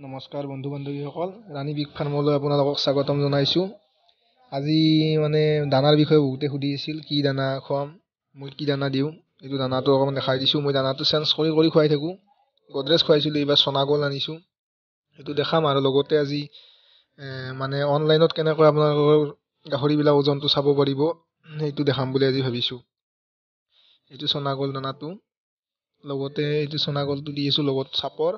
নমস্কাৰ বন্ধু বান্ধৱীসকল, ৰাণী বিগ ফাৰ্মলৈ আপোনালোকক স্বাগতম জনাইছোঁ। আজি মানে দানাৰ বিষয়ে বহুতে সুধি আছিল, কি দানা খুৱাম, মই কি দানা দিওঁ। এইটো দানাটো অকণমান দেখাই দিছোঁ। মই দানাটো চেঞ্জ কৰি খুৱাই থাকোঁ। গডৰেজ খুৱাইছিলোঁ, এইবাৰ চনাগল আনিছোঁ, সেইটো দেখাম। আৰু লগতে আজি মানে অনলাইনত কেনেকৈ আপোনালোকৰ গাহৰিবিলাক ওজনটো চাব পাৰিব, সেইটো দেখাম বুলি আজি ভাবিছোঁ। এইটো চনাগল দানাটো, লগতে এইটো চনাগলটো দি আছোঁ, লগত চাপৰ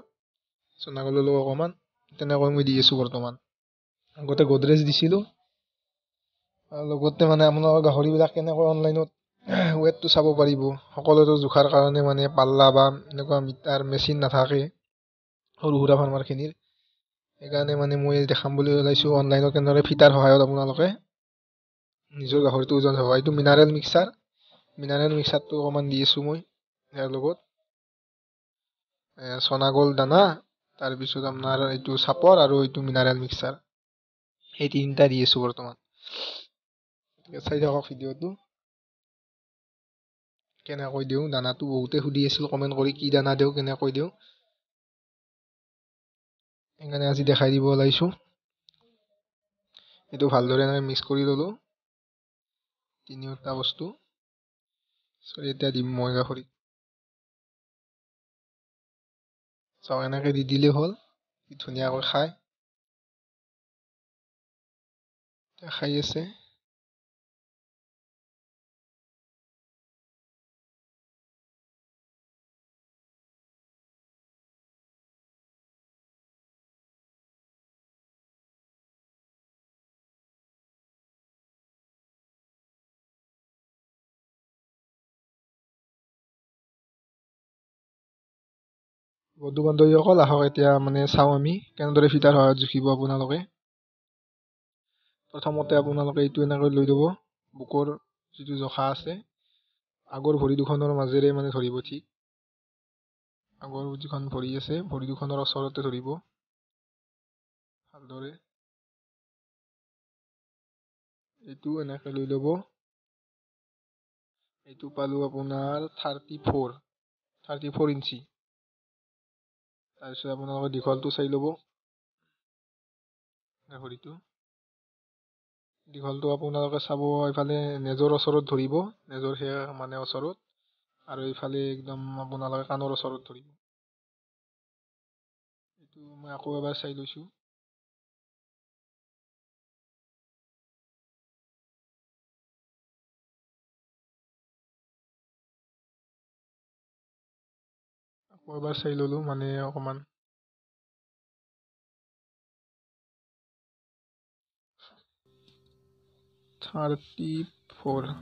চনাগললৈ অকণমান তেনেকৈ মই দি আছোঁ বৰ্তমান। আগতে গডৰেজ দিছিলোঁ। আৰু লগতে মানে আপোনালোকৰ গাহৰিবিলাক কেনেকৈ অনলাইনত ৱেটটো চাব পাৰিব, সকলোতো জোখাৰ কাৰণে মানে পাল্লা বা এনেকুৱা মিটাৰ মেচিন নাথাকে সৰু সুৰা ফাৰ্মাৰখিনিৰ। সেইকাৰণে মানে মই দেখাম বুলি ওলাইছোঁ, অনলাইনত কেনেদৰে ফিটাৰ সহায়ত আপোনালোকে নিজৰ গাহৰিটো ওজন চাব। এইটো মিনাৰেল মিক্সাৰটো অকণমান দি আছোঁ মই। ইয়াৰ লগত চনাগল দানা, তাৰপিছত আপোনাৰ এইটো চাপৰ আৰু এইটো মিনাৰেল মিক্সাৰ, এই তিনিটা দি আছোঁ বৰ্তমান। চাই থাকক ভিডিঅ'টো কেনেকৈ দিওঁ দানাটো। বহুতে সুধি আছিল কমেণ্ট কৰি, কি দানা দিওঁ, কেনেকৈ দিওঁ, সেইকাৰণে আজি দেখাই দিব ওলাইছোঁ। এইটো ভালদৰে এনেকৈ মিক্স কৰি ল'লোঁ, তিনিওটা বস্তু। এতিয়া দিম মই গাহৰিক, চাওক এনেকৈ দি দিলেই হ'ল। ধুনীয়াকৈ খাই আছে। বন্ধু বান্ধৱীসকল আহক, এতিয়া মানে চাওঁ আমি কেনেদৰে ফিটাৰ সহায়ত জুখিব আপোনালোকে। প্ৰথমতে আপোনালোকে এইটো এনেকৈ লৈ ল'ব, বুকৰ যিটো জোখা আছে, আগৰ ভৰি দুখনৰ মাজেৰে মানে ধৰিব। ঠিক আগৰ যিখন ভৰি আছে, ভৰি দুখনৰ ওচৰতে ধৰিব ভালদৰে। এইটো এনেকৈ লৈ ল'ব। এইটো পালোঁ আপোনাৰ 34 ইঞ্চি। তাৰপিছত আপোনালোকে দীঘলটো চাই ল'ব। গাহৰিটো দীঘলটো আপোনালোকে চাব, এইফালে নেজৰ ওচৰত ধৰিব, নেজৰ সেয়া মানে ওচৰত, আৰু এইফালে একদম আপোনালোকে কাণৰ ওচৰত ধৰিব। এইটো মই আকৌ এবাৰ চাই লৈছোঁ। আকৌ এবাৰ চাই ল'লোঁ, মানে অকণমান 34।